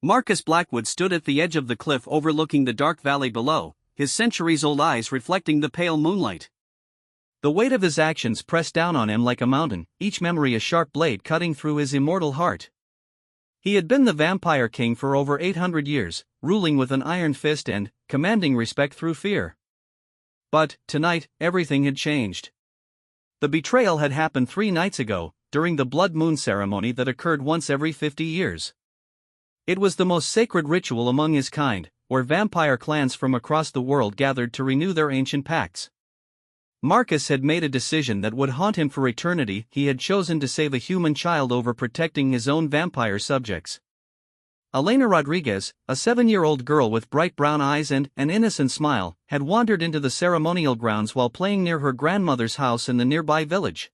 Marcus Blackwood stood at the edge of the cliff overlooking the dark valley below, his centuries-old eyes reflecting the pale moonlight. The weight of his actions pressed down on him like a mountain, each memory a sharp blade cutting through his immortal heart. He had been the Vampire King for over 800 years, ruling with an iron fist and commanding respect through fear. But, tonight, everything had changed. The betrayal had happened 3 nights ago, during the blood moon ceremony that occurred once every 50 years. It was the most sacred ritual among his kind, where vampire clans from across the world gathered to renew their ancient pacts. Marcus had made a decision that would haunt him for eternity. He had chosen to save a human child over protecting his own vampire subjects. Elena Rodriguez, a 7-year-old girl with bright brown eyes and an innocent smile, had wandered into the ceremonial grounds while playing near her grandmother's house in the nearby village.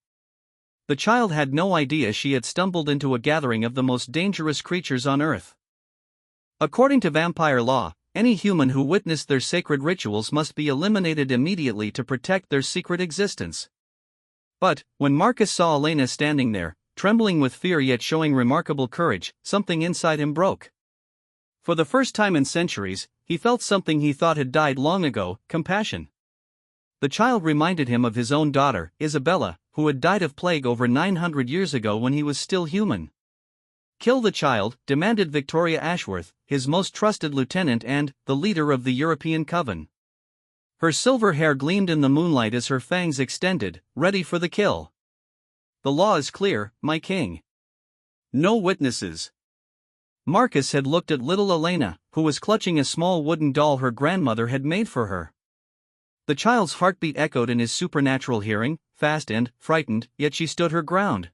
The child had no idea she had stumbled into a gathering of the most dangerous creatures on Earth. According to vampire law, any human who witnessed their sacred rituals must be eliminated immediately to protect their secret existence. But, when Marcus saw Elena standing there, trembling with fear yet showing remarkable courage, something inside him broke. For the first time in centuries, he felt something he thought had died long ago: compassion. The child reminded him of his own daughter, Isabella, who had died of plague over 900 years ago when he was still human. "Kill the child," demanded Victoria Ashworth, his most trusted lieutenant and the leader of the European Coven. Her silver hair gleamed in the moonlight as her fangs extended, ready for the kill. "The law is clear, my king. No witnesses." Marcus had looked at little Elena, who was clutching a small wooden doll her grandmother had made for her. The child's heartbeat echoed in his supernatural hearing, fast and frightened, yet she stood her ground.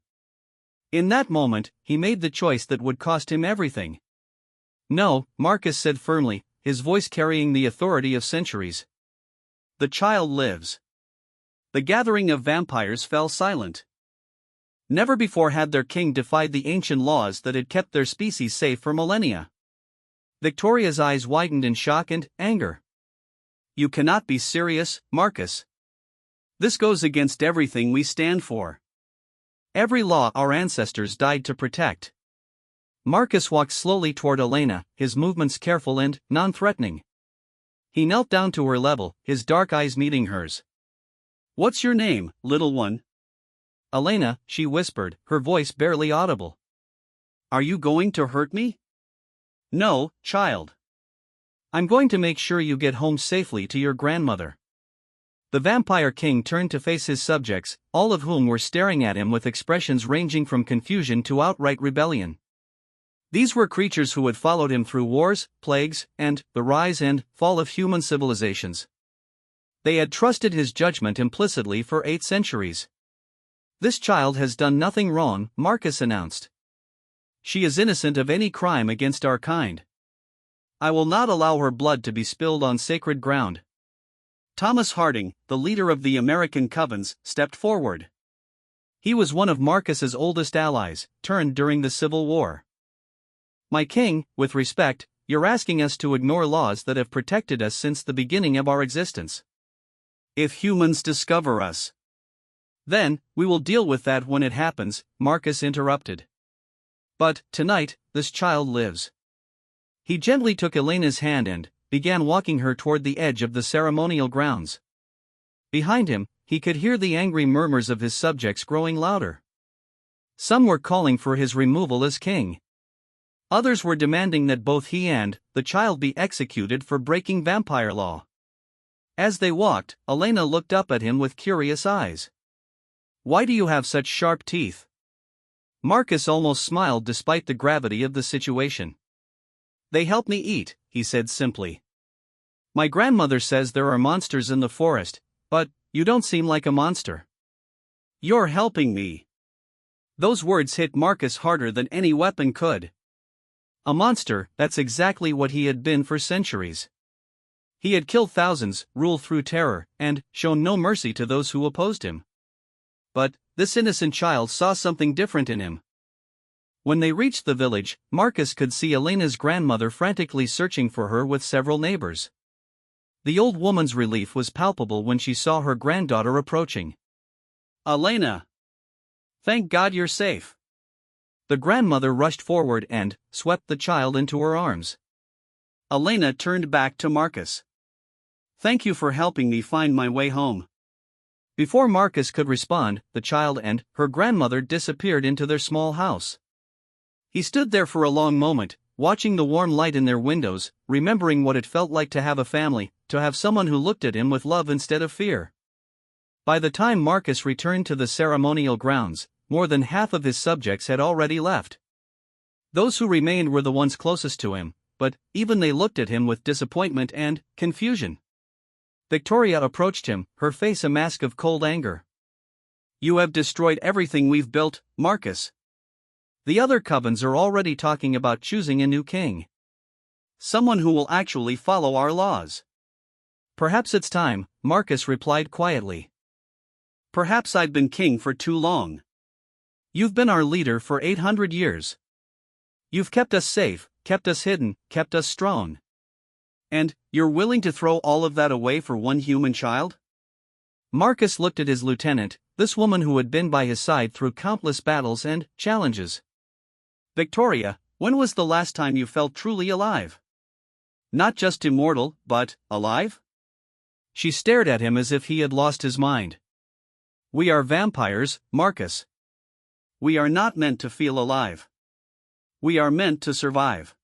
In that moment, he made the choice that would cost him everything. "No," Marcus said firmly, his voice carrying the authority of centuries. "The child lives." The gathering of vampires fell silent. Never before had their king defied the ancient laws that had kept their species safe for millennia. Victoria's eyes widened in shock and anger. "You cannot be serious, Marcus. This goes against everything we stand for. Every law our ancestors died to protect." Marcus walked slowly toward Elena, his movements careful and non-threatening. He knelt down to her level, his dark eyes meeting hers. "What's your name, little one?" "Elena," she whispered, her voice barely audible. "Are you going to hurt me?" "No, child. I'm going to make sure you get home safely to your grandmother." The Vampire King turned to face his subjects, all of whom were staring at him with expressions ranging from confusion to outright rebellion. These were creatures who had followed him through wars, plagues, and the rise and fall of human civilizations. They had trusted his judgment implicitly for 8 centuries. "This child has done nothing wrong," Marcus announced. "She is innocent of any crime against our kind. I will not allow her blood to be spilled on sacred ground." Thomas Harding, the leader of the American Covens, stepped forward. He was one of Marcus's oldest allies, turned during the Civil War. "My king, with respect, you're asking us to ignore laws that have protected us since the beginning of our existence. If humans discover us, then we will deal with that when it happens," Marcus interrupted. "But, tonight, this child lives." He gently took Elena's hand and began walking her toward the edge of the ceremonial grounds. Behind him, he could hear the angry murmurs of his subjects growing louder. Some were calling for his removal as king. Others were demanding that both he and the child be executed for breaking vampire law. As they walked, Elena looked up at him with curious eyes. "Why do you have such sharp teeth?" Marcus almost smiled despite the gravity of the situation. "They help me eat," he said simply. "My grandmother says there are monsters in the forest, but you don't seem like a monster. You're helping me." Those words hit Marcus harder than any weapon could. A monster, that's exactly what he had been for centuries. He had killed thousands, ruled through terror, and shown no mercy to those who opposed him. But this innocent child saw something different in him. When they reached the village, Marcus could see Elena's grandmother frantically searching for her with several neighbors. The old woman's relief was palpable when she saw her granddaughter approaching. "Elena! Thank God you're safe." The grandmother rushed forward and swept the child into her arms. Elena turned back to Marcus. "Thank you for helping me find my way home." Before Marcus could respond, the child and her grandmother disappeared into their small house. He stood there for a long moment, watching the warm light in their windows, remembering what it felt like to have a family, to have someone who looked at him with love instead of fear. By the time Marcus returned to the ceremonial grounds, more than half of his subjects had already left. Those who remained were the ones closest to him, but even they looked at him with disappointment and confusion. Victoria approached him, her face a mask of cold anger. "You have destroyed everything we've built, Marcus. The other covens are already talking about choosing a new king. Someone who will actually follow our laws." "Perhaps it's time," Marcus replied quietly. "Perhaps I've been king for too long. You've been our leader for 800 years. You've kept us safe, kept us hidden, kept us strong. And you're willing to throw all of that away for one human child?" Marcus looked at his lieutenant, this woman who had been by his side through countless battles and challenges. "Victoria, when was the last time you felt truly alive? Not just immortal, but alive?" She stared at him as if he had lost his mind. "We are vampires, Marcus. We are not meant to feel alive. We are meant to survive.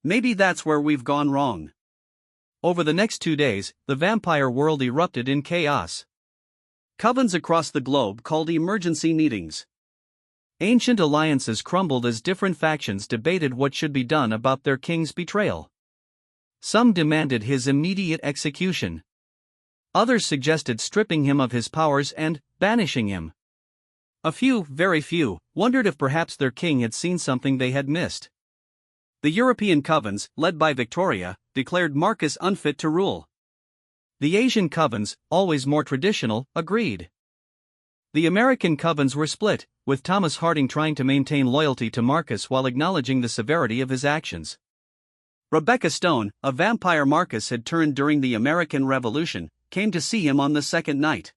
Maybe that's where we've gone wrong." Over the next 2 days, the vampire world erupted in chaos. Covens across the globe called emergency meetings. Ancient alliances crumbled as different factions debated what should be done about their king's betrayal. Some demanded his immediate execution. Others suggested stripping him of his powers and banishing him. A few, very few, wondered if perhaps their king had seen something they had missed. The European covens, led by Victoria, declared Marcus unfit to rule. The Asian covens, always more traditional, agreed. The American covens were split, with Thomas Harding trying to maintain loyalty to Marcus while acknowledging the severity of his actions. Rebecca Stone, a vampire Marcus had turned during the American Revolution, came to see him on the second night.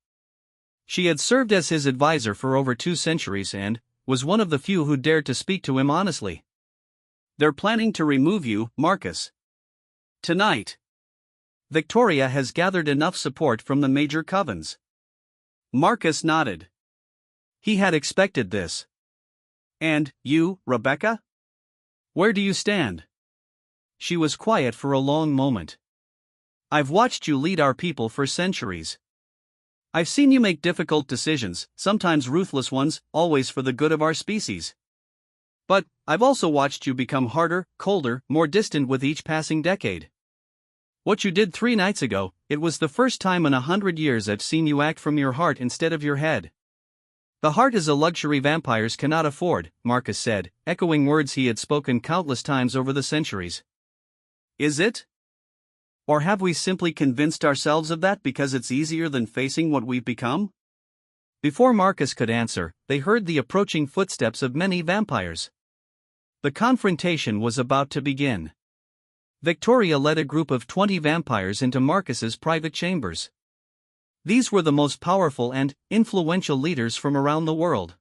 She had served as his advisor for over 2 centuries and was one of the few who dared to speak to him honestly. "They're planning to remove you, Marcus. Tonight." Victoria has gathered enough support from the major covens. Marcus nodded. He had expected this. "And you, Rebecca? Where do you stand?" She was quiet for a long moment. "I've watched you lead our people for centuries. I've seen you make difficult decisions, sometimes ruthless ones, always for the good of our species. But I've also watched you become harder, colder, more distant with each passing decade. What you did 3 nights ago, it was the first time in 100 years I've seen you act from your heart instead of your head. The heart is a luxury vampires cannot afford," Marcus said, echoing words he had spoken countless times over the centuries. "Is it? Or have we simply convinced ourselves of that because it's easier than facing what we've become?" Before Marcus could answer, they heard the approaching footsteps of many vampires. The confrontation was about to begin. Victoria led a group of 20 vampires into Marcus's private chambers. These were the most powerful and influential leaders from around the world.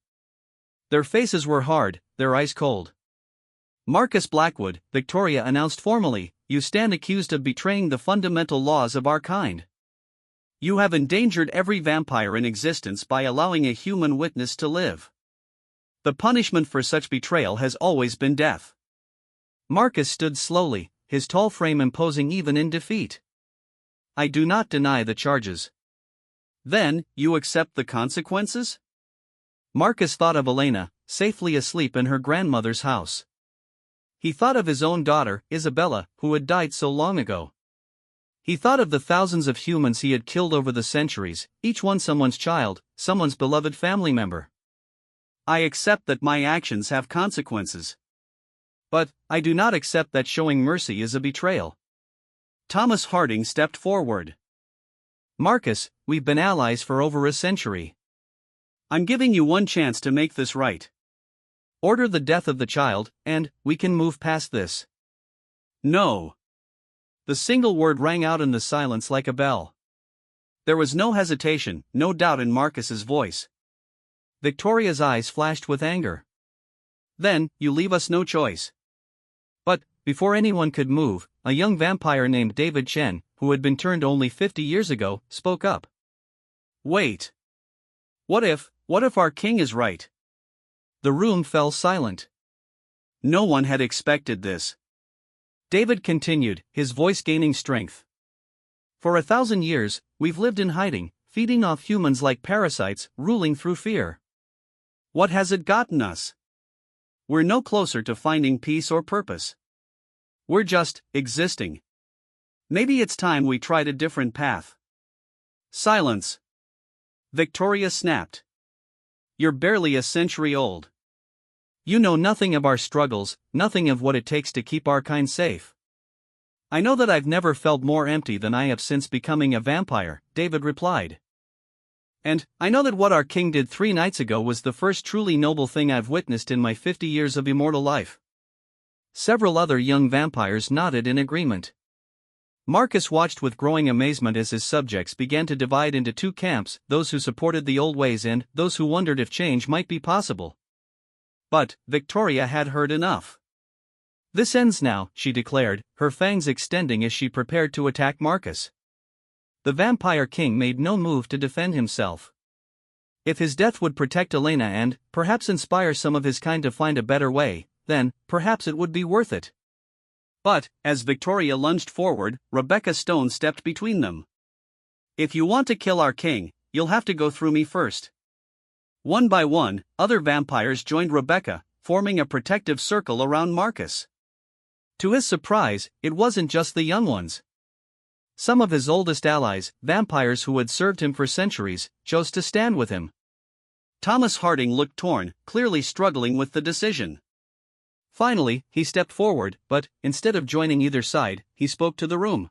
Their faces were hard, their eyes cold. "Marcus Blackwood," Victoria announced formally, "you stand accused of betraying the fundamental laws of our kind. You have endangered every vampire in existence by allowing a human witness to live. The punishment for such betrayal has always been death." Marcus stood slowly, his tall frame imposing even in defeat. "I do not deny the charges." "Then, you accept the consequences?" Marcus thought of Elena, safely asleep in her grandmother's house. He thought of his own daughter, Isabella, who had died so long ago. He thought of the thousands of humans he had killed over the centuries, each one someone's child, someone's beloved family member. "I accept that my actions have consequences. But I do not accept that showing mercy is a betrayal." Thomas Harding stepped forward. "Marcus, we've been allies for over a century. I'm giving you one chance to make this right. Order the death of the child, and we can move past this." "No." The single word rang out in the silence like a bell. There was no hesitation, no doubt in Marcus's voice. Victoria's eyes flashed with anger. then you leave us no choice. But, before anyone could move, a young vampire named David Chen, who had been turned only 50 years ago, spoke up. Wait. What if our king is right? The room fell silent. No one had expected this. David continued, his voice gaining strength. For 1,000 years, we've lived in hiding, feeding off humans like parasites, ruling through fear. What has it gotten us? We're no closer to finding peace or purpose. We're just existing. Maybe it's time we tried a different path. Silence. Victoria snapped. You're barely a century old. You know nothing of our struggles, nothing of what it takes to keep our kind safe. I know that I've never felt more empty than I have since becoming a vampire, David replied. And I know that what our king did 3 nights ago was the first truly noble thing I've witnessed in my 50 years of immortal life. Several other young vampires nodded in agreement. Marcus watched with growing amazement as his subjects began to divide into 2 camps, those who supported the old ways and those who wondered if change might be possible. But Victoria had heard enough. This ends now, she declared, her fangs extending as she prepared to attack Marcus. The vampire king made no move to defend himself. If his death would protect Elena and, perhaps inspire some of his kind to find a better way, then, perhaps it would be worth it. But, as Victoria lunged forward, Rebecca Stone stepped between them. If you want to kill our king, you'll have to go through me first. One by one, other vampires joined Rebecca, forming a protective circle around Marcus. To his surprise, it wasn't just the young ones. Some of his oldest allies, vampires who had served him for centuries, chose to stand with him. Thomas Harding looked torn, clearly struggling with the decision. Finally, he stepped forward, but, instead of joining either side, he spoke to the room.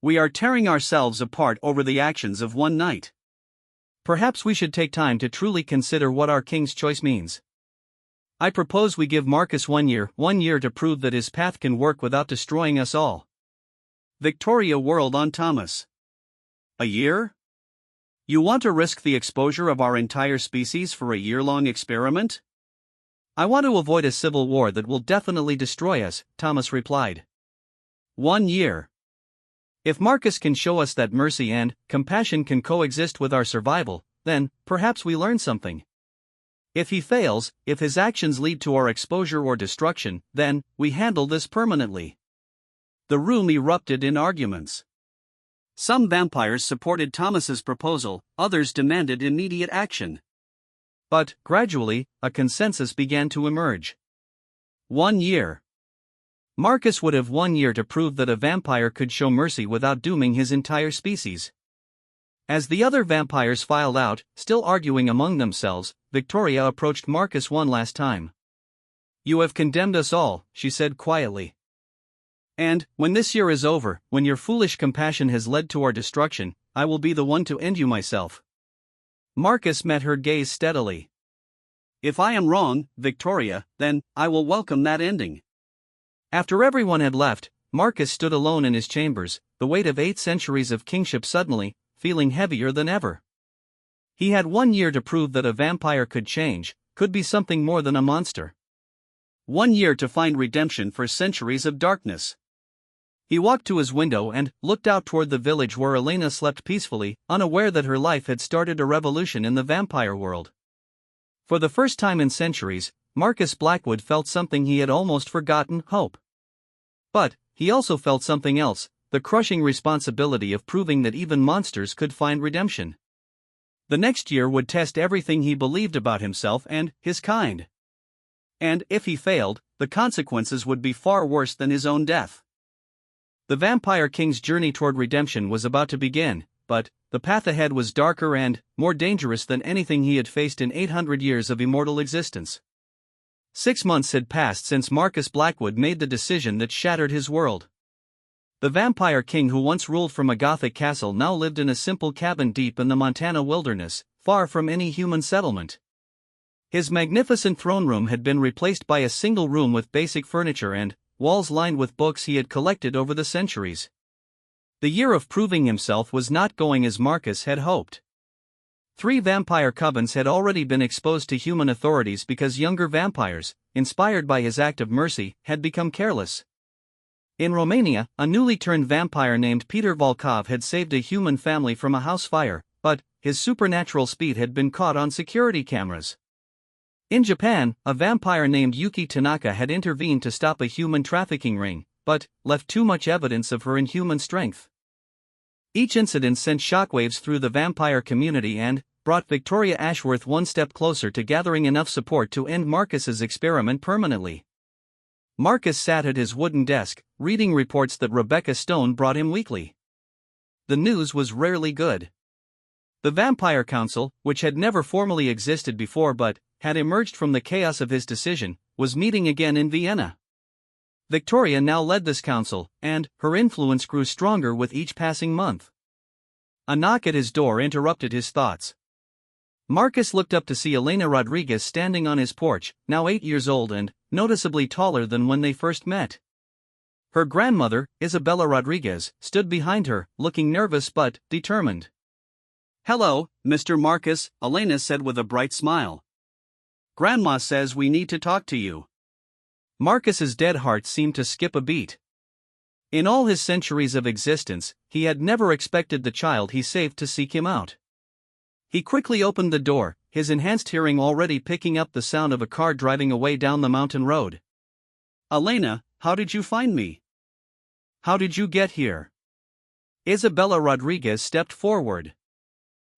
We are tearing ourselves apart over the actions of one night. Perhaps we should take time to truly consider what our king's choice means. I propose we give Marcus 1 year to prove that his path can work without destroying us all. Victoria whirled on Thomas. A year? You want to risk the exposure of our entire species for a year-long experiment? I want to avoid a civil war that will definitely destroy us, Thomas replied. 1 year. If Marcus can show us that mercy and compassion can coexist with our survival, then, perhaps we learn something. If he fails, if his actions lead to our exposure or destruction, then, we handle this permanently. The room erupted in arguments. Some vampires supported Thomas's proposal, others demanded immediate action. But, gradually, a consensus began to emerge. 1 year. Marcus would have 1 year to prove that a vampire could show mercy without dooming his entire species. As the other vampires filed out, still arguing among themselves, Victoria approached Marcus one last time. You have condemned us all, she said quietly. And, when this year is over, when your foolish compassion has led to our destruction, I will be the one to end you myself. Marcus met her gaze steadily. If I am wrong, Victoria, then, I will welcome that ending. After everyone had left, Marcus stood alone in his chambers, the weight of 8 centuries of kingship suddenly, feeling heavier than ever. He had 1 year to prove that a vampire could change, could be something more than a monster. 1 year to find redemption for centuries of darkness. He walked to his window and looked out toward the village where Elena slept peacefully, unaware that her life had started a revolution in the vampire world. For the first time in centuries, Marcus Blackwood felt something he had almost forgotten, hope. But, he also felt something else, the crushing responsibility of proving that even monsters could find redemption. The next year would test everything he believed about himself and his kind. And, if he failed, the consequences would be far worse than his own death. The Vampire King's journey toward redemption was about to begin, but the path ahead was darker and more dangerous than anything he had faced in 800 years of immortal existence. 6 months had passed since Marcus Blackwood made the decision that shattered his world. The Vampire King who once ruled from a Gothic castle now lived in a simple cabin deep in the Montana wilderness, far from any human settlement. His magnificent throne room had been replaced by a single room with basic furniture and walls lined with books he had collected over the centuries. The year of proving himself was not going as Marcus had hoped. 3 vampire covens had already been exposed to human authorities because younger vampires, inspired by his act of mercy, had become careless. In Romania, a newly turned vampire named Peter Volkov had saved a human family from a house fire, but his supernatural speed had been caught on security cameras. In Japan, a vampire named Yuki Tanaka had intervened to stop a human trafficking ring, but left too much evidence of her inhuman strength. Each incident sent shockwaves through the vampire community and brought Victoria Ashworth one step closer to gathering enough support to end Marcus's experiment permanently. Marcus sat at his wooden desk, reading reports that Rebecca Stone brought him weekly. The news was rarely good. The Vampire Council, which had never formally existed before but had emerged from the chaos of his decision, was meeting again in Vienna. Victoria now led this council, and her influence grew stronger with each passing month. A knock at his door interrupted his thoughts. Marcus looked up to see Elena Rodriguez standing on his porch, now 8 years old and noticeably taller than when they first met. Her grandmother, Isabella Rodriguez, stood behind her, looking nervous but determined. "Hello, Mr. Marcus," Elena said with a bright smile. "Grandma says we need to talk to you." Marcus's dead heart seemed to skip a beat. In all his centuries of existence, he had never expected the child he saved to seek him out. He quickly opened the door, his enhanced hearing already picking up the sound of a car driving away down the mountain road. "Elena, how did you find me? How did you get here?" Isabella Rodriguez stepped forward.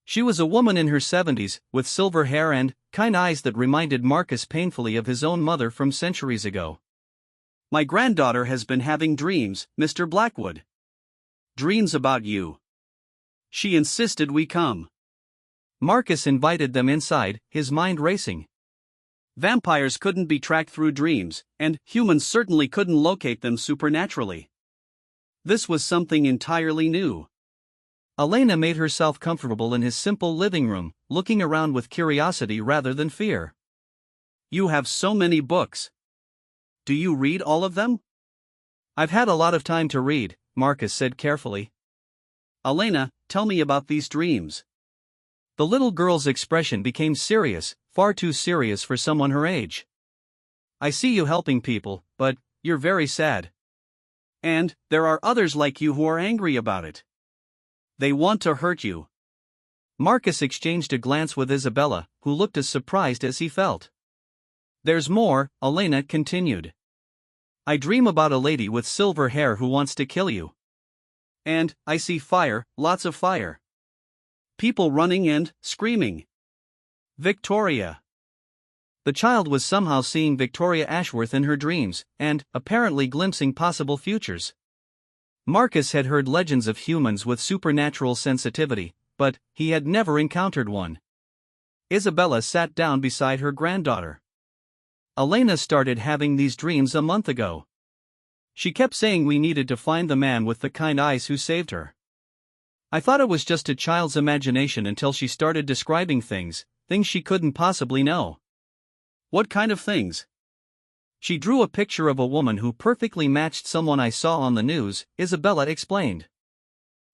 She was a woman in her 70s, with silver hair and kind eyes that reminded Marcus painfully of his own mother from centuries ago. "My granddaughter has been having dreams, Mr. Blackwood. Dreams about you. She insisted we come." Marcus invited them inside, his mind racing. Vampires couldn't be tracked through dreams, and humans certainly couldn't locate them supernaturally. This was something entirely new. Elena made herself comfortable in his simple living room, looking around with curiosity rather than fear. "You have so many books. Do you read all of them?" "I've had a lot of time to read," Marcus said carefully. "Elena, tell me about these dreams." The little girl's expression became serious, far too serious for someone her age. "I see you helping people, but you're very sad. And there are others like you who are angry about it. They want to hurt you." Marcus exchanged a glance with Isabella, who looked as surprised as he felt. "There's more," Elena continued. "I dream about a lady with silver hair who wants to kill you. And I see fire, lots of fire. People running and screaming. Victoria." The child was somehow seeing Victoria Ashworth in her dreams, and apparently glimpsing possible futures. Marcus had heard legends of humans with supernatural sensitivity, but he had never encountered one. Isabella sat down beside her granddaughter. "Elena started having these dreams a month ago. She kept saying we needed to find the man with the kind eyes who saved her. I thought it was just a child's imagination until she started describing things she couldn't possibly know." "What kind of things?" "She drew a picture of a woman who perfectly matched someone I saw on the news," Isabella explained.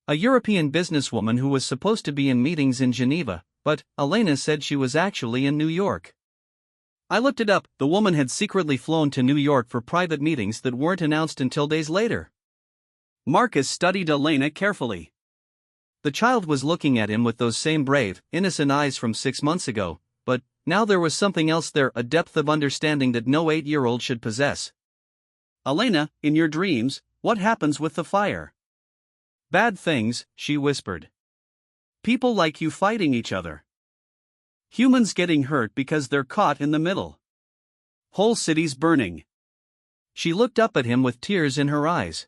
"A European businesswoman who was supposed to be in meetings in Geneva, but Elena said she was actually in New York. I looked it up, the woman had secretly flown to New York for private meetings that weren't announced until days later." Marcus studied Elena carefully. The child was looking at him with those same brave, innocent eyes from 6 months ago, but now there was something else there, a depth of understanding that no 8-year-old should possess. "Elena, in your dreams, what happens with the fire?" "Bad things," she whispered. "People like you fighting each other. Humans getting hurt because they're caught in the middle. Whole cities burning." She looked up at him with tears in her eyes.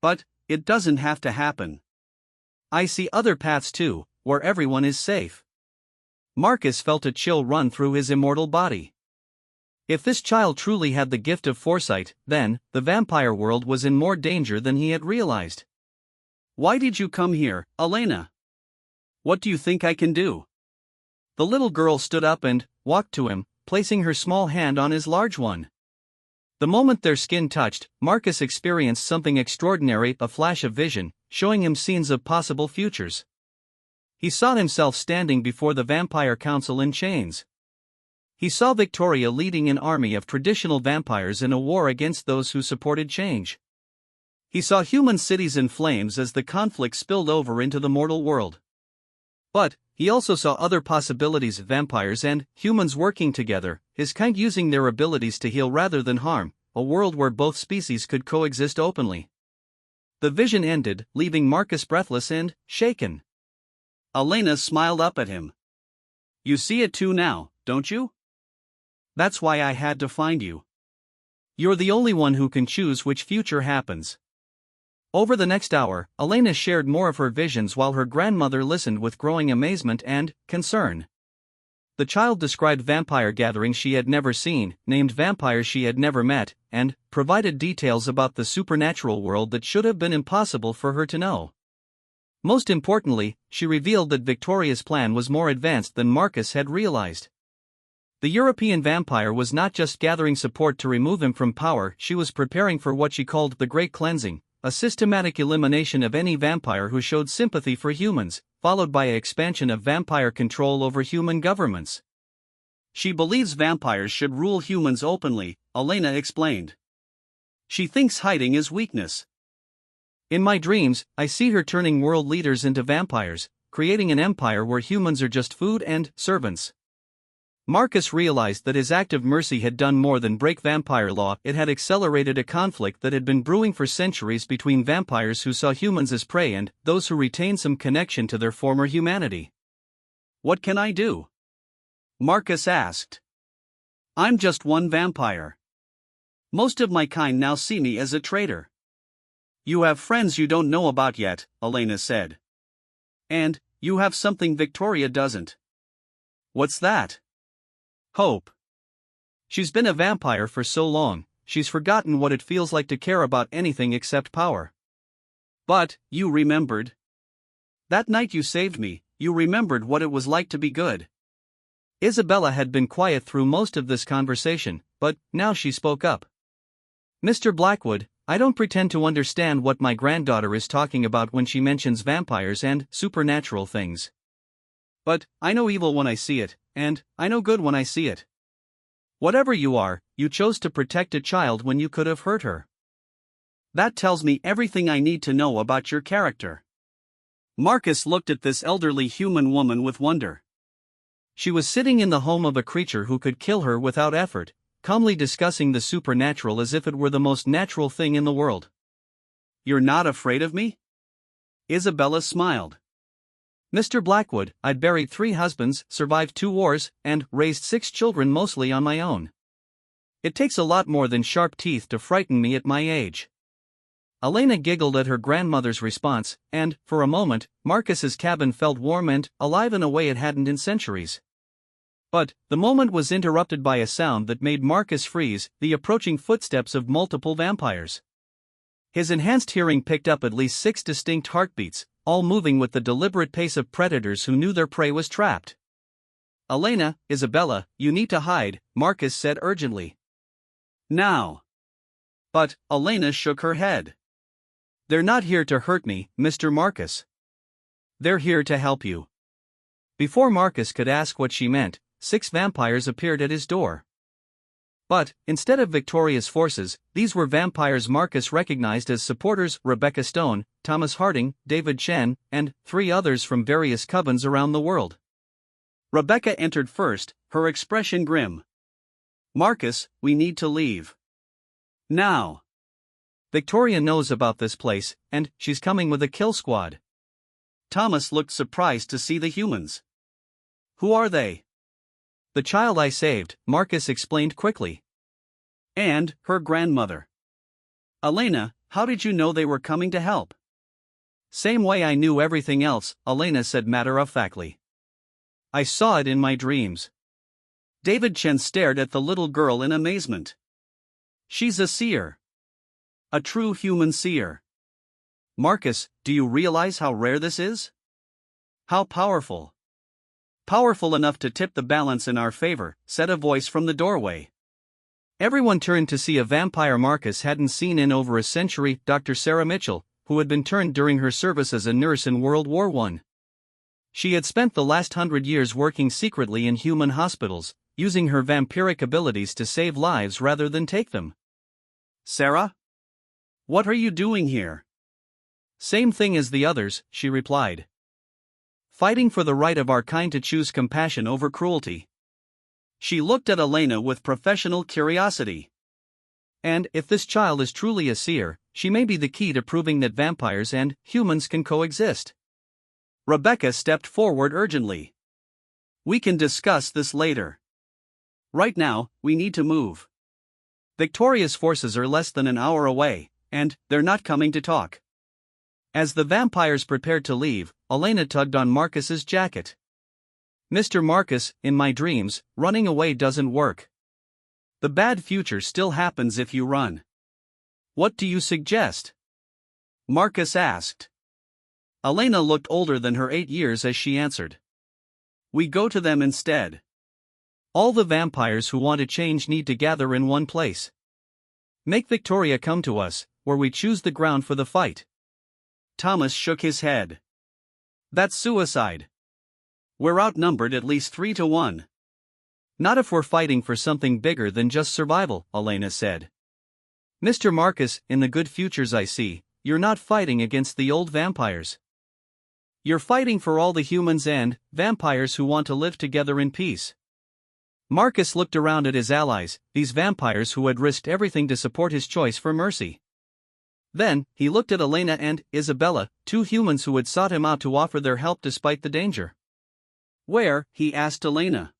"But it doesn't have to happen. I see other paths too, where everyone is safe." Marcus felt a chill run through his immortal body. If this child truly had the gift of foresight, then the vampire world was in more danger than he had realized. "Why did you come here, Elena? What do you think I can do?" The little girl stood up and walked to him, placing her small hand on his large one. The moment their skin touched, Marcus experienced something extraordinary, a flash of vision, showing him scenes of possible futures. He saw himself standing before the Vampire Council in chains. He saw Victoria leading an army of traditional vampires in a war against those who supported change. He saw human cities in flames as the conflict spilled over into the mortal world. But he also saw other possibilities: vampires and humans working together, his kind using their abilities to heal rather than harm, a world where both species could coexist openly. The vision ended, leaving Marcus breathless and shaken. Elena smiled up at him. "You see it too now, don't you? That's why I had to find you. You're the only one who can choose which future happens." Over the next hour, Elena shared more of her visions while her grandmother listened with growing amazement and concern. The child described vampire gatherings she had never seen, named vampires she had never met, and provided details about the supernatural world that should have been impossible for her to know. Most importantly, she revealed that Victoria's plan was more advanced than Marcus had realized. The European vampire was not just gathering support to remove him from power, she was preparing for what she called the Great Cleansing, a systematic elimination of any vampire who showed sympathy for humans, followed by an expansion of vampire control over human governments. She believes vampires should rule humans openly, Elena explained. She thinks hiding is weakness. In my dreams, I see her turning world leaders into vampires, creating an empire where humans are just food and servants. Marcus realized that his act of mercy had done more than break vampire law. It had accelerated a conflict that had been brewing for centuries between vampires who saw humans as prey and those who retained some connection to their former humanity. "What can I do?" Marcus asked. "I'm just one vampire. Most of my kind now see me as a traitor." "You have friends you don't know about yet," Elena said. "And you have something Victoria doesn't." "What's that?" "Hope. She's been a vampire for so long, she's forgotten what it feels like to care about anything except power." "But you remembered. That night you saved me, you remembered what it was like to be good." Isabella had been quiet through most of this conversation, but now she spoke up. "Mr. Blackwood, I don't pretend to understand what my granddaughter is talking about when she mentions vampires and supernatural things. But I know evil when I see it, and I know good when I see it. Whatever you are, you chose to protect a child when you could have hurt her. That tells me everything I need to know about your character." Marcus looked at this elderly human woman with wonder. She was sitting in the home of a creature who could kill her without effort, calmly discussing the supernatural as if it were the most natural thing in the world. "You're not afraid of me?" Isabella smiled. "Mr. Blackwood, I'd buried 3 husbands, survived 2 wars, and raised 6 children mostly on my own. It takes a lot more than sharp teeth to frighten me at my age." Elena giggled at her grandmother's response, and, for a moment, Marcus's cabin felt warm and alive in a way it hadn't in centuries. But the moment was interrupted by a sound that made Marcus freeze: the approaching footsteps of multiple vampires. His enhanced hearing picked up at least 6 distinct heartbeats, all moving with the deliberate pace of predators who knew their prey was trapped. "Elena, Isabella, you need to hide," Marcus said urgently. "Now." But Elena shook her head. "They're not here to hurt me, Mr. Marcus. They're here to help you." Before Marcus could ask what she meant, 6 vampires appeared at his door. But, instead of Victoria's forces, these were vampires Marcus recognized as supporters: Rebecca Stone, Thomas Harding, David Chen, and 3 others from various covens around the world. Rebecca entered first, her expression grim. "Marcus, we need to leave. Now. Victoria knows about this place, and she's coming with a kill squad." Thomas looked surprised to see the humans. "Who are they?" "The child I saved," Marcus explained quickly. "And her grandmother." "Elena, how did you know they were coming to help?" "Same way I knew everything else," Elena said matter-of-factly. "I saw it in my dreams." David Chen stared at the little girl in amazement. "She's a seer. A true human seer. Marcus, do you realize how rare this is? How powerful? Powerful enough to tip the balance in our favor," said a voice from the doorway. Everyone turned to see a vampire Marcus hadn't seen in over a century: Dr. Sarah Mitchell, who had been turned during her service as a nurse in World War I. She had spent the last 100 years working secretly in human hospitals, using her vampiric abilities to save lives rather than take them. Sarah? What are you doing here? Same thing as the others, she replied. Fighting for the right of our kind to choose compassion over cruelty. She looked at Elena with professional curiosity. And if this child is truly a seer, she may be the key to proving that vampires and humans can coexist. Rebecca stepped forward urgently. We can discuss this later. Right now, we need to move. Victoria's forces are less than an hour away, and they're not coming to talk. As the vampires prepared to leave, Elena tugged on Marcus's jacket. Mr. Marcus, in my dreams, running away doesn't work. The bad future still happens if you run. What do you suggest? Marcus asked. Elena looked older than her 8 years as she answered. We go to them instead. All the vampires who want to change need to gather in one place. Make Victoria come to us, where we choose the ground for the fight. Thomas shook his head. That's suicide. We're outnumbered at least 3-1. Not if we're fighting for something bigger than just survival, Elena said. Mr. Marcus, in the good futures I see, you're not fighting against the old vampires. You're fighting for all the humans and vampires who want to live together in peace. Marcus looked around at his allies, these vampires who had risked everything to support his choice for mercy. Then, he looked at Elena and Isabella, 2 humans who had sought him out to offer their help despite the danger. Where, he asked Elena.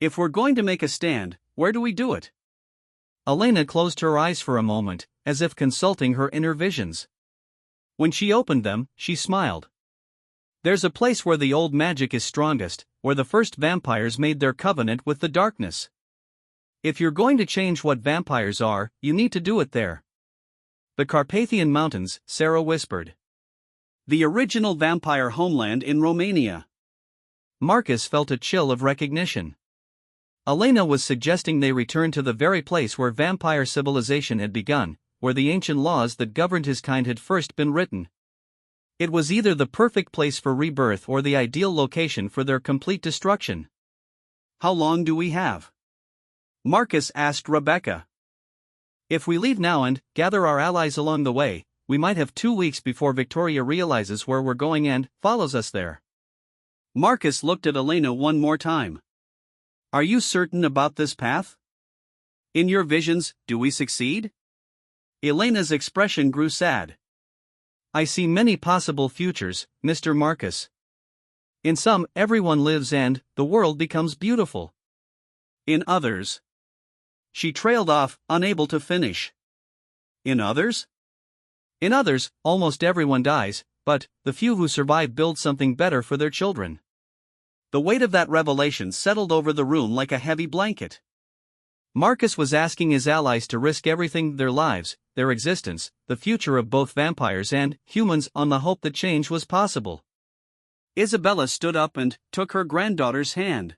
If we're going to make a stand, where do we do it? Elena closed her eyes for a moment, as if consulting her inner visions. When she opened them, she smiled. There's a place where the old magic is strongest, where the first vampires made their covenant with the darkness. If you're going to change what vampires are, you need to do it there. The Carpathian Mountains, Sarah whispered. The original vampire homeland in Romania. Marcus felt a chill of recognition. Elena was suggesting they return to the very place where vampire civilization had begun, where the ancient laws that governed his kind had first been written. It was either the perfect place for rebirth or the ideal location for their complete destruction. How long do we have? Marcus asked Rebecca. If we leave now and gather our allies along the way, we might have 2 weeks before Victoria realizes where we're going and follows us there. Marcus looked at Elena one more time. Are you certain about this path? In your visions, do we succeed? Elena's expression grew sad. I see many possible futures, Mr. Marcus. In some, everyone lives and the world becomes beautiful. In others. She trailed off, unable to finish. In others? In others, almost everyone dies, but the few who survive build something better for their children. The weight of that revelation settled over the room like a heavy blanket. Marcus was asking his allies to risk everything, their lives, their existence, the future of both vampires and humans, on the hope that change was possible. Isabella stood up and took her granddaughter's hand.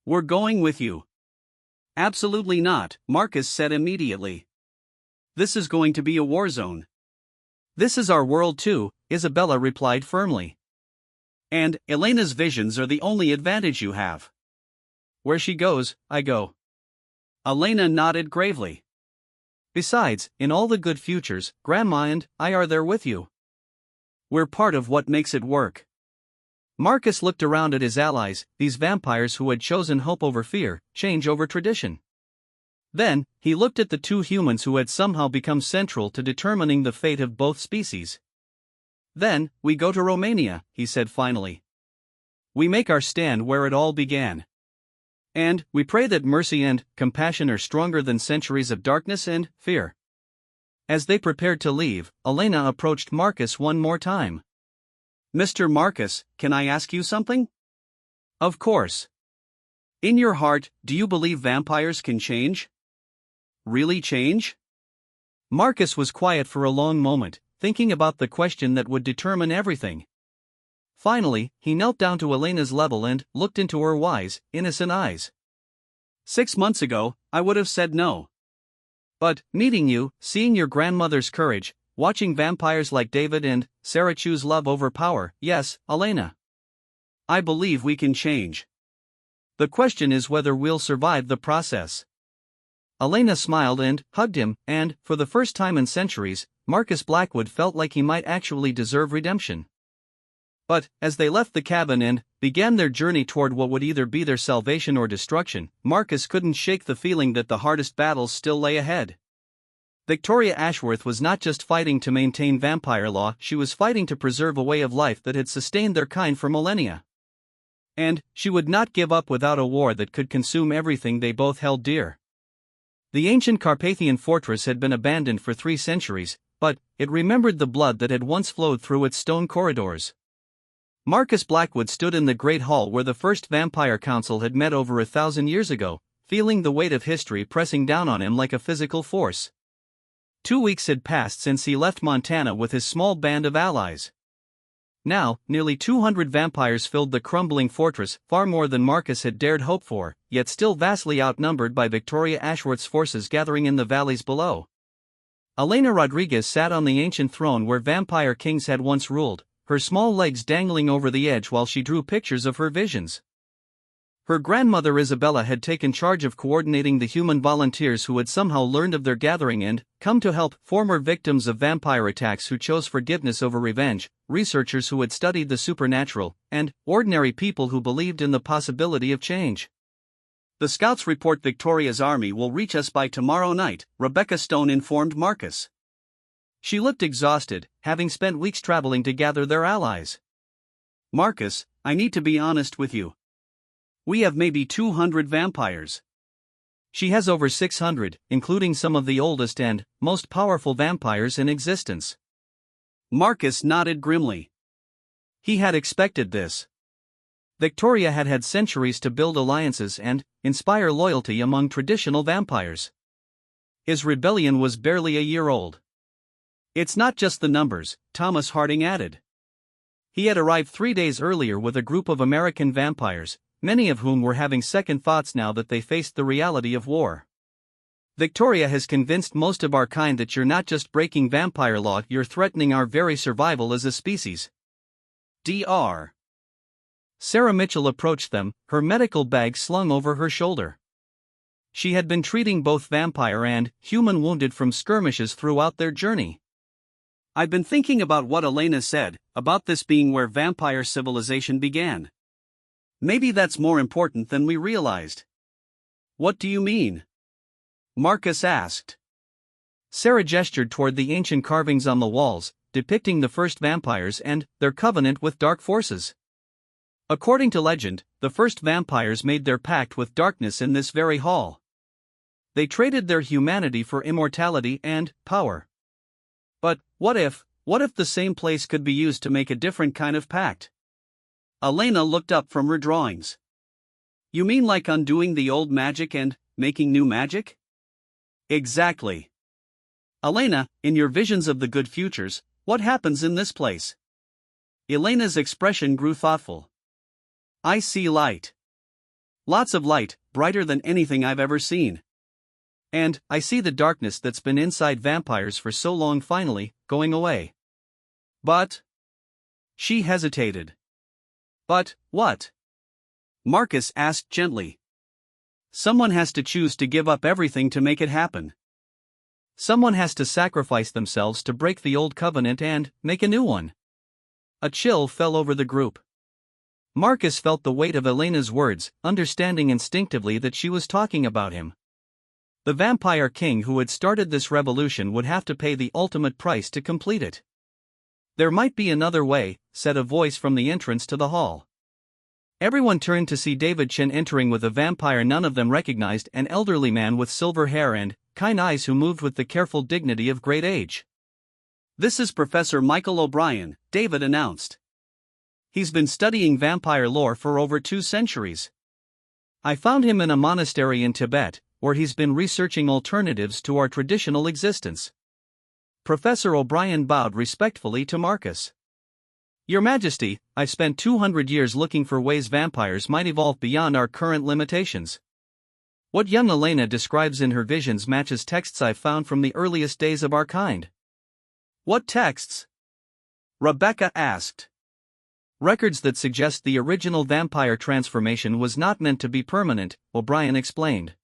We're going with you. Absolutely not, Marcus said immediately. This is going to be a war zone. This is our world too, Isabella replied firmly. And Elena's visions are the only advantage you have. Where she goes, I go. Elena nodded gravely. Besides, in all the good futures, Grandma and I are there with you. We're part of what makes it work. Marcus looked around at his allies, these vampires who had chosen hope over fear, change over tradition. Then, he looked at the 2 humans who had somehow become central to determining the fate of both species. Then, we go to Romania, he said finally. We make our stand where it all began. And we pray that mercy and compassion are stronger than centuries of darkness and fear. As they prepared to leave, Elena approached Marcus one more time. Mr. Marcus, can I ask you something? Of course. In your heart, do you believe vampires can change? Really change? Marcus was quiet for a long moment, thinking about the question that would determine everything. Finally, he knelt down to Elena's level and looked into her wise, innocent eyes. 6 months ago, I would have said no. But, meeting you, seeing your grandmother's courage, watching vampires like David and Sarah choose love over power, yes, Elena. I believe we can change. The question is whether we'll survive the process." Elena smiled and hugged him, and, for the first time in centuries, Marcus Blackwood felt like he might actually deserve redemption. But, as they left the cabin and began their journey toward what would either be their salvation or destruction, Marcus couldn't shake the feeling that the hardest battles still lay ahead. Victoria Ashworth was not just fighting to maintain vampire law, she was fighting to preserve a way of life that had sustained their kind for millennia. And she would not give up without a war that could consume everything they both held dear. The ancient Carpathian fortress had been abandoned for 3 centuries, but it remembered the blood that had once flowed through its stone corridors. Marcus Blackwood stood in the great hall where the first vampire council had met over 1,000 years ago, feeling the weight of history pressing down on him like a physical force. 2 weeks had passed since he left Montana with his small band of allies. Now, nearly 200 vampires filled the crumbling fortress, far more than Marcus had dared hope for, yet still vastly outnumbered by Victoria Ashworth's forces gathering in the valleys below. Elena Rodriguez sat on the ancient throne where vampire kings had once ruled, her small legs dangling over the edge while she drew pictures of her visions. Her grandmother Isabella had taken charge of coordinating the human volunteers who had somehow learned of their gathering and come to help former victims of vampire attacks who chose forgiveness over revenge, researchers who had studied the supernatural, and ordinary people who believed in the possibility of change. "The scouts report Victoria's army will reach us by tomorrow night," Rebecca Stone informed Marcus. She looked exhausted, having spent weeks traveling to gather their allies. "Marcus, I need to be honest with you. We have maybe 200 vampires. She has over 600, including some of the oldest and most powerful vampires in existence." Marcus nodded grimly. He had expected this. Victoria had had centuries to build alliances and inspire loyalty among traditional vampires. His rebellion was barely a year old. "It's not just the numbers," Thomas Harding added. He had arrived 3 days earlier with a group of American vampires, many of whom were having second thoughts now that they faced the reality of war. "Victoria has convinced most of our kind that you're not just breaking vampire law, you're threatening our very survival as a species." Dr. Sarah Mitchell approached them, her medical bag slung over her shoulder. She had been treating both vampire and human wounded from skirmishes throughout their journey. "I've been thinking about what Elena said, about this being where vampire civilization began. Maybe that's more important than we realized." "What do you mean?" Marcus asked. Sarah gestured toward the ancient carvings on the walls, depicting the first vampires and their covenant with dark forces. According to legend, the first vampires made their pact with darkness in this very hall. They traded their humanity for immortality and power. But what if the same place could be used to make a different kind of pact? Elena looked up from her drawings. "You mean like undoing the old magic and making new magic?" "Exactly. Elena, in your visions of the good futures, what happens in this place?" Elena's expression grew thoughtful. "I see light. Lots of light, brighter than anything I've ever seen. And I see the darkness that's been inside vampires for so long finally going away. But..." She hesitated. "But what?" Marcus asked gently. "Someone has to choose to give up everything to make it happen. Someone has to sacrifice themselves to break the old covenant and make a new one." A chill fell over the group. Marcus felt the weight of Elena's words, understanding instinctively that she was talking about him. The vampire king who had started this revolution would have to pay the ultimate price to complete it. "There might be another way," said a voice from the entrance to the hall. Everyone turned to see David Chen entering with a vampire none of them recognized, an elderly man with silver hair and kind eyes who moved with the careful dignity of great age. "This is Professor Michael O'Brien," David announced. "He's been studying vampire lore for over 2 centuries. I found him in a monastery in Tibet, where he's been researching alternatives to our traditional existence." Professor O'Brien bowed respectfully to Marcus. "Your Majesty, I've spent 200 years looking for ways vampires might evolve beyond our current limitations. What young Elena describes in her visions matches texts I've found from the earliest days of our kind." "What texts?" Rebecca asked. Records that suggest the original vampire transformation was not meant to be permanent, O'Brien explained.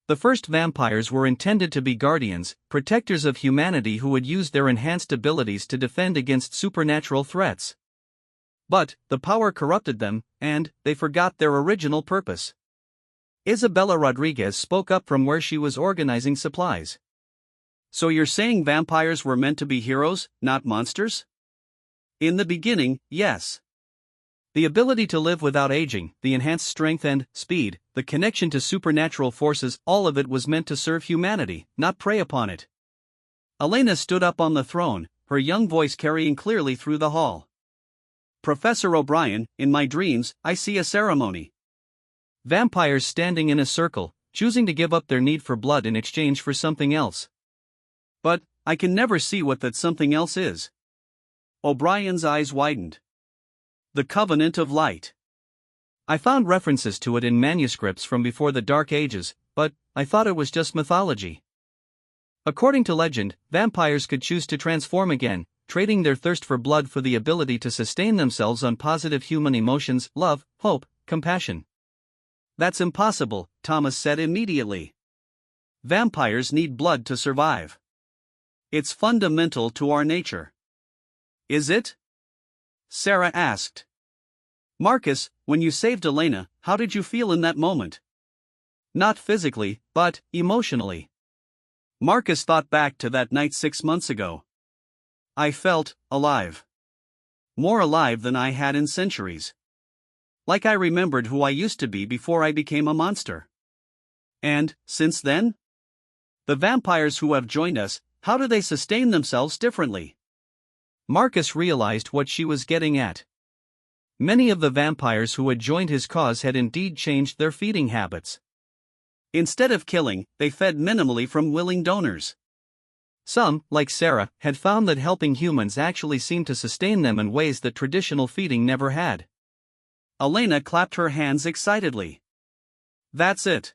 The first vampires were intended to be guardians, protectors of humanity who would use their enhanced abilities to defend against supernatural threats. But the power corrupted them, and they forgot their original purpose. Isabella Rodriguez spoke up from where she was organizing supplies. So you're saying vampires were meant to be heroes, not monsters? In the beginning, yes. The ability to live without aging, the enhanced strength and speed, the connection to supernatural forces, all of it was meant to serve humanity, not prey upon it. Elena stood up on the throne, her young voice carrying clearly through the hall. Professor O'Brien, in my dreams, I see a ceremony. Vampires standing in a circle, choosing to give up their need for blood in exchange for something else. But I can never see what that something else is. O'Brien's eyes widened. The Covenant of Light. I found references to it in manuscripts from before the Dark Ages, but I thought it was just mythology. According to legend, vampires could choose to transform again, trading their thirst for blood for the ability to sustain themselves on positive human emotions, love, hope, compassion. That's impossible, Thomas said immediately. Vampires need blood to survive. It's fundamental to our nature. Is it? Sarah asked. Marcus, when you saved Elena, how did you feel in that moment? Not physically, but emotionally. Marcus thought back to that night 6 months ago. I felt alive. More alive than I had in centuries. Like I remembered who I used to be before I became a monster. And, since then? The vampires who have joined us, how do they sustain themselves differently? Marcus realized what she was getting at. Many of the vampires who had joined his cause had indeed changed their feeding habits. Instead of killing, they fed minimally from willing donors. Some, like Sarah, had found that helping humans actually seemed to sustain them in ways that traditional feeding never had. Elena clapped her hands excitedly. That's it.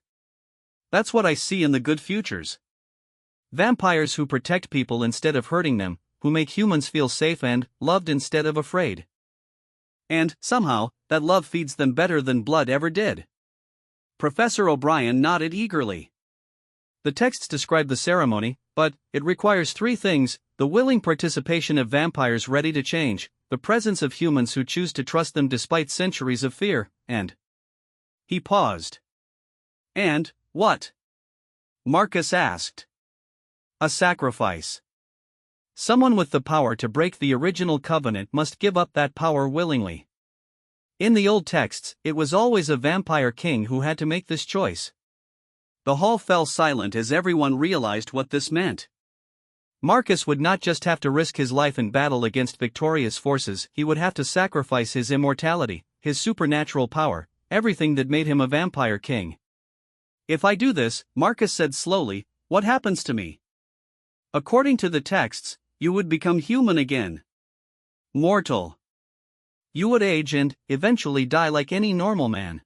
That's what I see in the good futures. Vampires who protect people instead of hurting them, who make humans feel safe and loved instead of afraid. And, somehow, that love feeds them better than blood ever did. Professor O'Brien nodded eagerly. The texts describe the ceremony, but it requires 3 things: the willing participation of vampires ready to change, the presence of humans who choose to trust them despite centuries of fear, and... He paused. And, what? Marcus asked. A sacrifice. Someone with the power to break the original covenant must give up that power willingly. In the old texts, it was always a vampire king who had to make this choice. The hall fell silent as everyone realized what this meant. Marcus would not just have to risk his life in battle against victorious forces, he would have to sacrifice his immortality, his supernatural power, everything that made him a vampire king. If I do this, Marcus said slowly, what happens to me? According to the texts, you would become human again. Mortal. You would age and, eventually die like any normal man.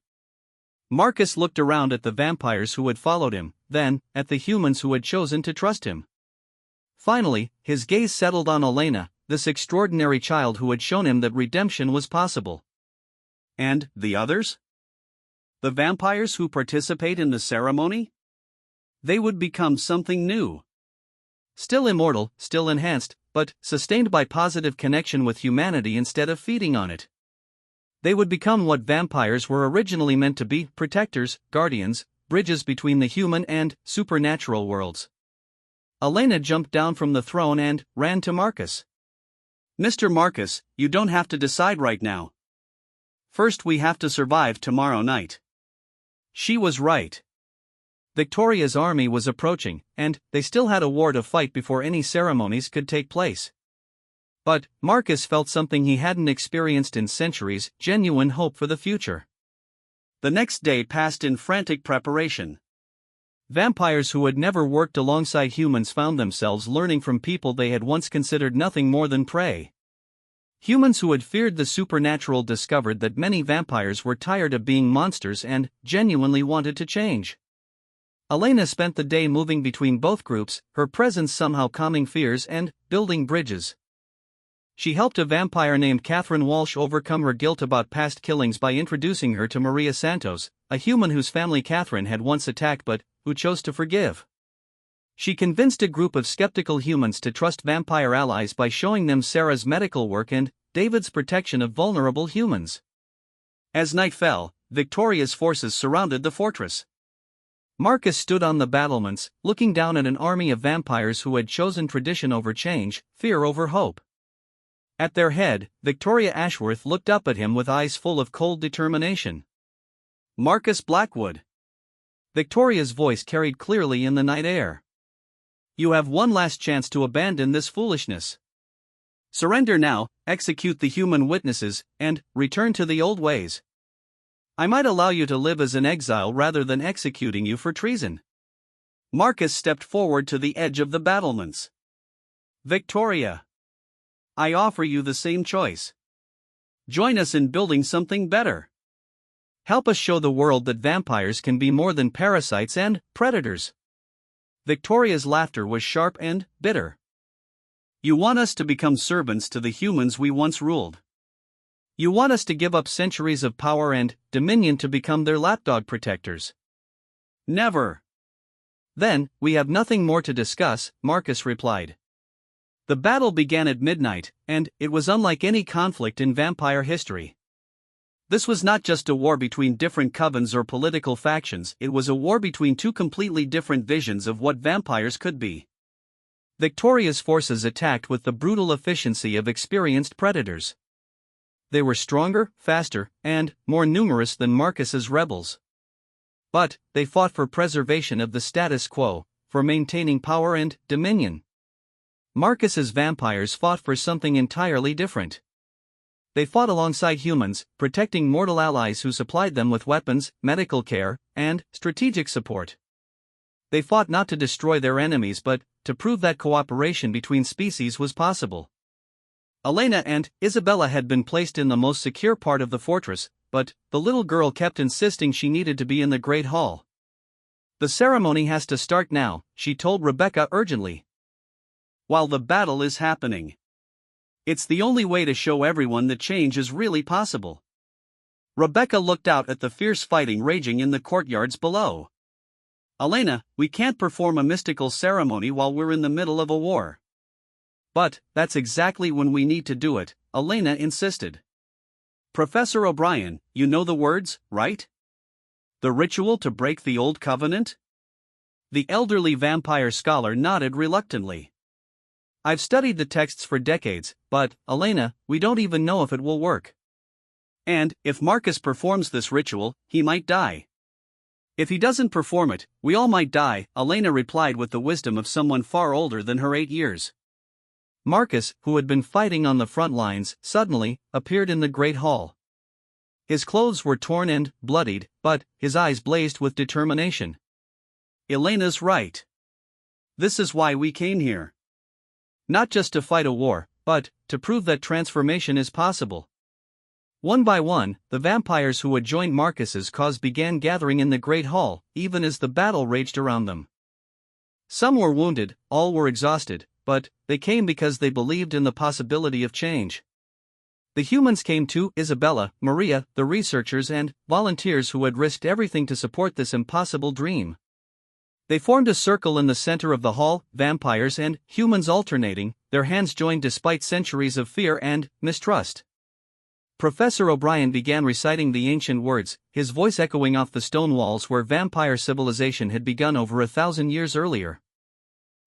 Marcus looked around at the vampires who had followed him, then, at the humans who had chosen to trust him. Finally, his gaze settled on Elena, this extraordinary child who had shown him that redemption was possible. And the others? The vampires who participate in the ceremony? They would become something new. Still immortal, still enhanced, but sustained by positive connection with humanity instead of feeding on it. They would become what vampires were originally meant to be: protectors, guardians, bridges between the human and supernatural worlds. Elena jumped down from the throne and ran to Marcus. Mr. Marcus, you don't have to decide right now. First we have to survive tomorrow night. She was right. Victoria's army was approaching, and they still had a war to fight before any ceremonies could take place. But Marcus felt something he hadn't experienced in centuries: genuine hope for the future. The next day passed in frantic preparation. Vampires who had never worked alongside humans found themselves learning from people they had once considered nothing more than prey. Humans who had feared the supernatural discovered that many vampires were tired of being monsters and genuinely wanted to change. Elena spent the day moving between both groups, her presence somehow calming fears and building bridges. she helped a vampire named Catherine Walsh overcome her guilt about past killings by introducing her to Maria Santos, a human whose family Catherine had once attacked but who chose to forgive. She convinced a group of skeptical humans to trust vampire allies by showing them Sarah's medical work and David's protection of vulnerable humans. As night fell, Victoria's forces surrounded the fortress. Marcus stood on the battlements, looking down at an army of vampires who had chosen tradition over change, fear over hope. At their head, Victoria Ashworth looked up at him with eyes full of cold determination. Marcus Blackwood. Victoria's voice carried clearly in the night air. You have one last chance to abandon this foolishness. Surrender now, execute the human witnesses, and return to the old ways. I might allow you to live as an exile rather than executing you for treason. Marcus stepped forward to the edge of the battlements. Victoria, I offer you the same choice. Join us in building something better. Help us show the world that vampires can be more than parasites and predators. Victoria's laughter was sharp and bitter. You want us to become servants to the humans we once ruled. You want us to give up centuries of power and dominion to become their lapdog protectors. Never. Then, we have nothing more to discuss, Marcus replied. The battle began at midnight, and it was unlike any conflict in vampire history. This was not just a war between different covens or political factions, it was a war between two completely different visions of what vampires could be. Victoria's forces attacked with the brutal efficiency of experienced predators. They were stronger, faster, and more numerous than Marcus's rebels. But they fought for preservation of the status quo, for maintaining power and dominion. Marcus's vampires fought for something entirely different. They fought alongside humans, protecting mortal allies who supplied them with weapons, medical care, and strategic support. They fought not to destroy their enemies but to prove that cooperation between species was possible. Elena and Isabella had been placed in the most secure part of the fortress, but the little girl kept insisting she needed to be in the Great Hall. The ceremony has to start now, she told Rebecca urgently. While the battle is happening. It's the only way to show everyone that change is really possible. Rebecca looked out at the fierce fighting raging in the courtyards below. Elena, we can't perform a mystical ceremony while we're in the middle of a war. But that's exactly when we need to do it, Elena insisted. Professor O'Brien, you know the words, right? The ritual to break the old covenant? The elderly vampire scholar nodded reluctantly. I've studied the texts for decades, but, Elena, we don't even know if it will work. And, if Marcus performs this ritual, he might die. If he doesn't perform it, we all might die, Elena replied with the wisdom of someone far older than her 8 years. Marcus, who had been fighting on the front lines, suddenly appeared in the great hall. His clothes were torn and bloodied, but his eyes blazed with determination. Elena's right. This is why we came here. Not just to fight a war, but to prove that transformation is possible. One by one, the vampires who had joined Marcus's cause began gathering in the great hall, even as the battle raged around them. Some were wounded, all were exhausted, but they came because they believed in the possibility of change. The humans came too, Isabella, Maria, the researchers and volunteers who had risked everything to support this impossible dream. They formed a circle in the center of the hall, vampires and humans alternating, their hands joined despite centuries of fear and mistrust. Professor O'Brien began reciting the ancient words, his voice echoing off the stone walls where vampire civilization had begun over 1,000 years earlier.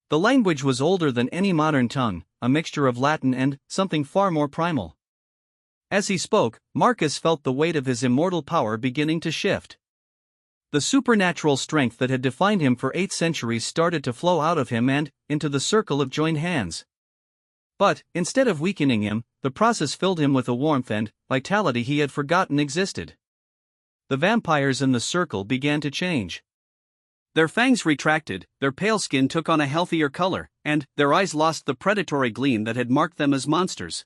The language was older than any modern tongue, a mixture of Latin and something far more primal. As he spoke, Marcus felt the weight of his immortal power beginning to shift. The supernatural strength that had defined him for 8 centuries started to flow out of him and into the circle of joined hands. But, instead of weakening him, the process filled him with a warmth and vitality he had forgotten existed. The vampires in the circle began to change. Their fangs retracted, their pale skin took on a healthier color, and their eyes lost the predatory gleam that had marked them as monsters.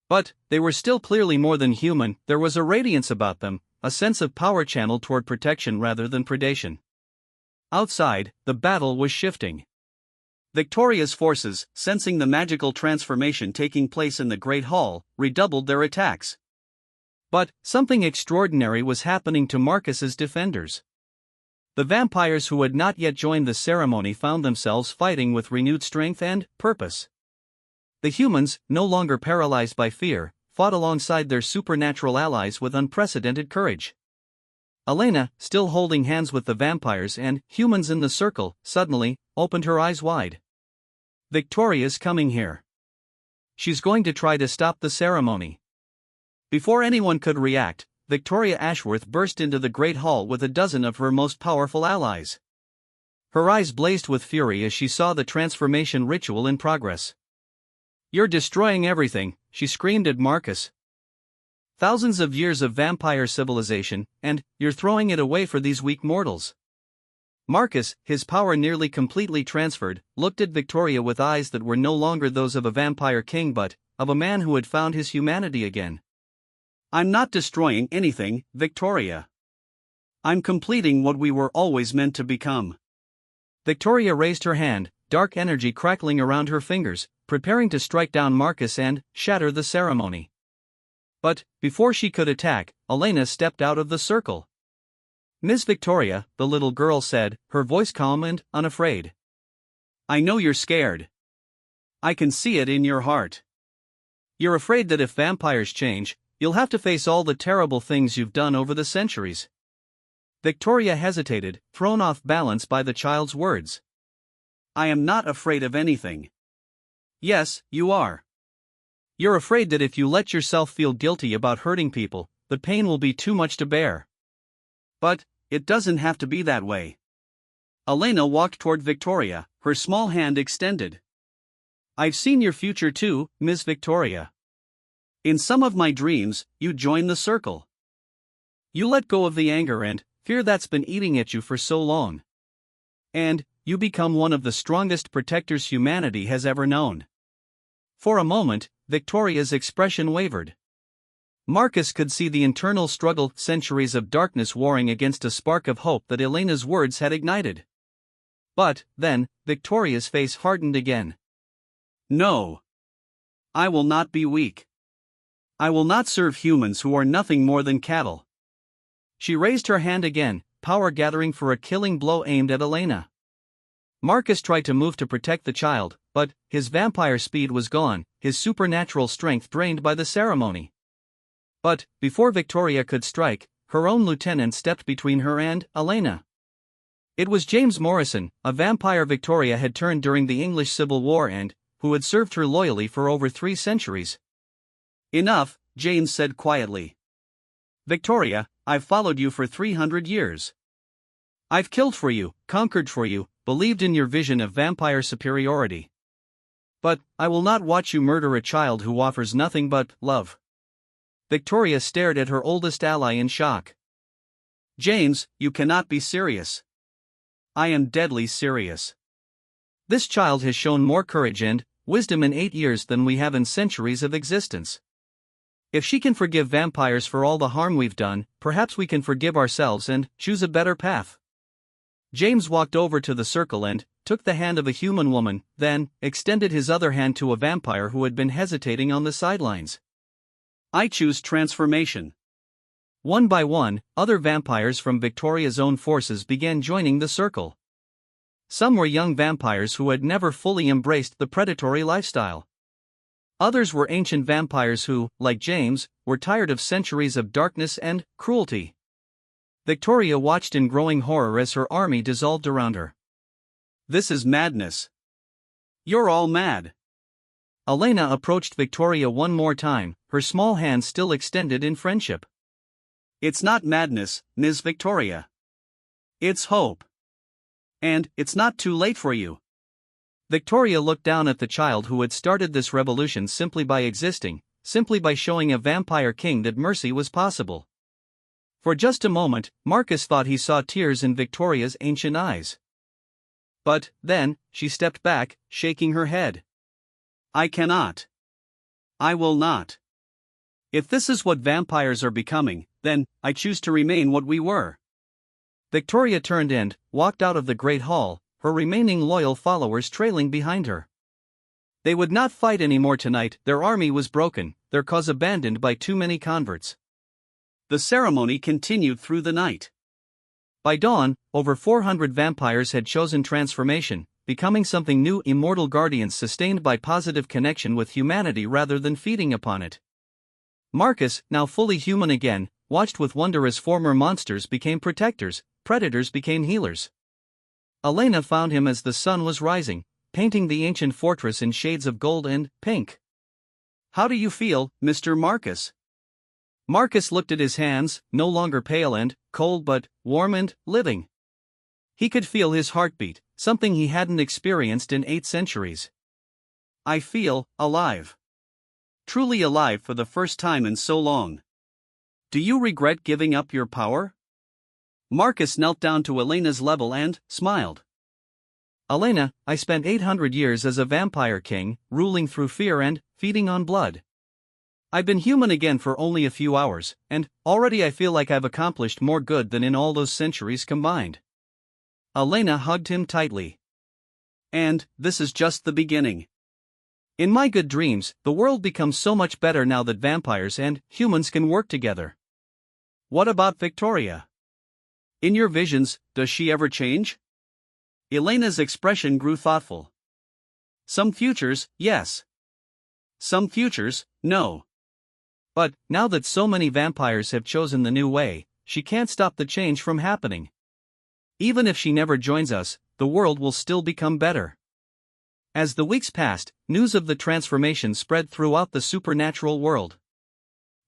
But they were still clearly more than human, there was a radiance about them, a sense of power channeled toward protection rather than predation. Outside, the battle was shifting. Victoria's forces, sensing the magical transformation taking place in the Great Hall, redoubled their attacks. But something extraordinary was happening to Marcus's defenders. The vampires who had not yet joined the ceremony found themselves fighting with renewed strength and purpose. The humans, no longer paralyzed by fear, fought alongside their supernatural allies with unprecedented courage. Elena, still holding hands with the vampires and humans in the circle, suddenly opened her eyes wide. Victoria's coming here. She's going to try to stop the ceremony. Before anyone could react, Victoria Ashworth burst into the Great Hall with a dozen of her most powerful allies. Her eyes blazed with fury as she saw the transformation ritual in progress. "You're destroying everything," she screamed at Marcus. "Thousands of years of vampire civilization, and you're throwing it away for these weak mortals." Marcus, his power nearly completely transferred, looked at Victoria with eyes that were no longer those of a vampire king but of a man who had found his humanity again. "I'm not destroying anything, Victoria. I'm completing what we were always meant to become." Victoria raised her hand, dark energy crackling around her fingers, preparing to strike down Marcus and shatter the ceremony. But before she could attack, Elena stepped out of the circle. "Miss Victoria," the little girl said, her voice calm and unafraid. "I know you're scared. I can see it in your heart. You're afraid that if vampires change, you'll have to face all the terrible things you've done over the centuries." Victoria hesitated, thrown off balance by the child's words. "I am not afraid of anything." "Yes, you are. You're afraid that if you let yourself feel guilty about hurting people, the pain will be too much to bear. But it doesn't have to be that way." Elena walked toward Victoria, her small hand extended. "I've seen your future too, Miss Victoria. In some of my dreams, you join the circle. You let go of the anger and fear that's been eating at you for so long. And you become one of the strongest protectors humanity has ever known." For a moment, Victoria's expression wavered. Marcus could see the internal struggle, centuries of darkness warring against a spark of hope that Elena's words had ignited. But then, Victoria's face hardened again. "No. I will not be weak. I will not serve humans who are nothing more than cattle." She raised her hand again, power gathering for a killing blow aimed at Elena. Marcus tried to move to protect the child, but his vampire speed was gone, his supernatural strength drained by the ceremony. But before Victoria could strike, her own lieutenant stepped between her and Elena. It was James Morrison, a vampire Victoria had turned during the English Civil War and who had served her loyally for over 3 centuries. "Enough," James said quietly. "Victoria, I've followed you for 300 years. I've killed for you, conquered for you, believed in your vision of vampire superiority. But I will not watch you murder a child who offers nothing but love." Victoria stared at her oldest ally in shock. "James, you cannot be serious." "I am deadly serious. This child has shown more courage and wisdom in 8 years than we have in centuries of existence. If she can forgive vampires for all the harm we've done, perhaps we can forgive ourselves and choose a better path." James walked over to the circle and took the hand of a human woman, then extended his other hand to a vampire who had been hesitating on the sidelines. "I choose transformation." One by one, other vampires from Victoria's own forces began joining the circle. Some were young vampires who had never fully embraced the predatory lifestyle. Others were ancient vampires who, like James, were tired of centuries of darkness and cruelty. Victoria watched in growing horror as her army dissolved around her. "This is madness. You're all mad." Elena approached Victoria one more time, her small hand still extended in friendship. "It's not madness, Ms. Victoria. It's hope. And it's not too late for you." Victoria looked down at the child who had started this revolution simply by existing, simply by showing a vampire king that mercy was possible. For just a moment, Marcus thought he saw tears in Victoria's ancient eyes. But then, she stepped back, shaking her head. "I cannot. I will not. If this is what vampires are becoming, then I choose to remain what we were." Victoria turned and walked out of the Great Hall, her remaining loyal followers trailing behind her. They would not fight anymore tonight, their army was broken, their cause abandoned by too many converts. The ceremony continued through the night. By dawn, over 400 vampires had chosen transformation, becoming something new, immortal guardians sustained by positive connection with humanity rather than feeding upon it. Marcus, now fully human again, watched with wonder as former monsters became protectors, predators became healers. Elena found him as the sun was rising, painting the ancient fortress in shades of gold and pink. "How do you feel, Mr. Marcus?" Marcus looked at his hands, no longer pale and cold but warm and living. He could feel his heartbeat, something he hadn't experienced in 8 centuries. "I feel alive. Truly alive for the first time in so long. Do you regret giving up your power?" Marcus knelt down to Elena's level and smiled. "Elena, I spent 800 years as a vampire king, ruling through fear and feeding on blood. I've been human again for only a few hours, and already I feel like I've accomplished more good than in all those centuries combined." Elena hugged him tightly. "And this is just the beginning. In my good dreams, the world becomes so much better now that vampires and humans can work together." "What about Victoria? In your visions, does she ever change?" Elena's expression grew thoughtful. "Some futures, yes. Some futures, no. But, now that so many vampires have chosen the new way, she can't stop the change from happening. Even if she never joins us, the world will still become better." As the weeks passed, news of the transformation spread throughout the supernatural world.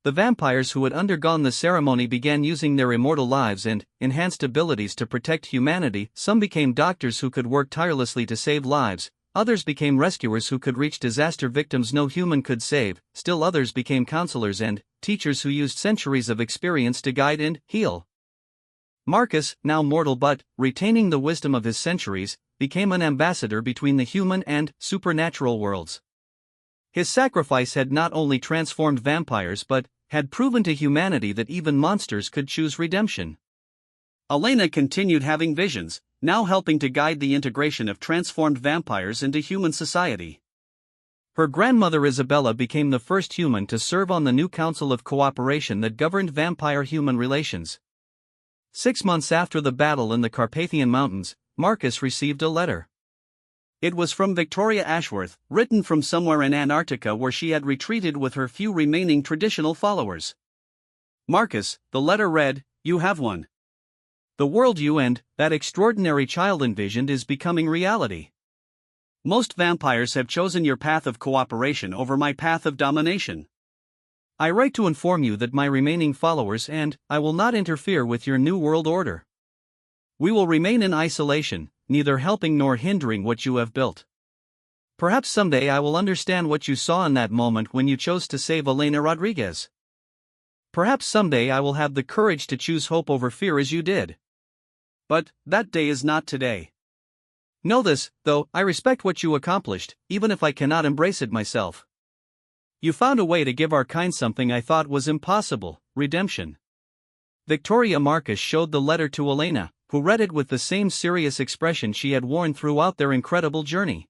The vampires who had undergone the ceremony began using their immortal lives and enhanced abilities to protect humanity. Some became doctors who could work tirelessly to save lives, others became rescuers who could reach disaster victims no human could save, still others became counselors and teachers who used centuries of experience to guide and heal. Marcus, now mortal but retaining the wisdom of his centuries, became an ambassador between the human and supernatural worlds. His sacrifice had not only transformed vampires but had proven to humanity that even monsters could choose redemption. Elena continued having visions, now helping to guide the integration of transformed vampires into human society. Her grandmother Isabella became the first human to serve on the new Council of Cooperation that governed vampire-human relations. 6 months after the battle in the Carpathian Mountains, Marcus received a letter. It was from Victoria Ashworth, written from somewhere in Antarctica where she had retreated with her few remaining traditional followers. "Marcus," the letter read, "you have won. The world you and that extraordinary child envisioned is becoming reality. Most vampires have chosen your path of cooperation over my path of domination. I write to inform you that my remaining followers and I will not interfere with your new world order. We will remain in isolation, neither helping nor hindering what you have built. Perhaps someday I will understand what you saw in that moment when you chose to save Elena Rodriguez. Perhaps someday I will have the courage to choose hope over fear as you did. But that day is not today. Know this, though, I respect what you accomplished, even if I cannot embrace it myself. You found a way to give our kind something I thought was impossible, redemption." Victoria Marcus showed the letter to Elena, who read it with the same serious expression she had worn throughout their incredible journey.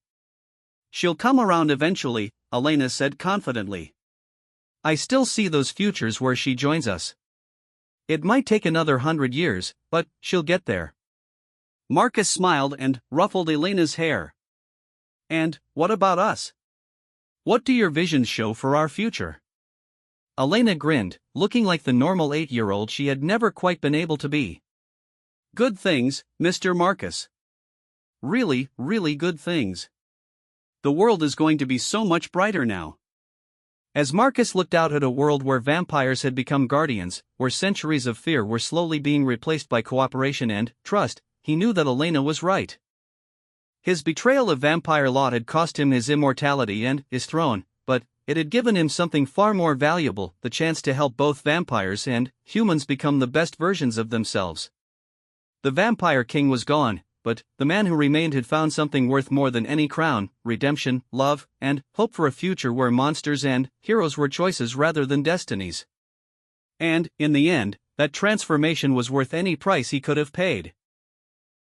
"She'll come around eventually," Elena said confidently. "I still see those futures where she joins us. It might take another 100 years, but she'll get there." Marcus smiled and ruffled Elena's hair. "And what about us? What do your visions show for our future?" Elena grinned, looking like the normal 8-year-old she had never quite been able to be. "Good things, Mr. Marcus. Really, really good things. The world is going to be so much brighter now." As Marcus looked out at a world where vampires had become guardians, where centuries of fear were slowly being replaced by cooperation and trust, he knew that Elena was right. His betrayal of vampire Lot had cost him his immortality and his throne, but it had given him something far more valuable, the chance to help both vampires and humans become the best versions of themselves. The vampire king was gone, but the man who remained had found something worth more than any crown: redemption, love, and hope for a future where monsters and heroes were choices rather than destinies. And, in the end, that transformation was worth any price he could have paid.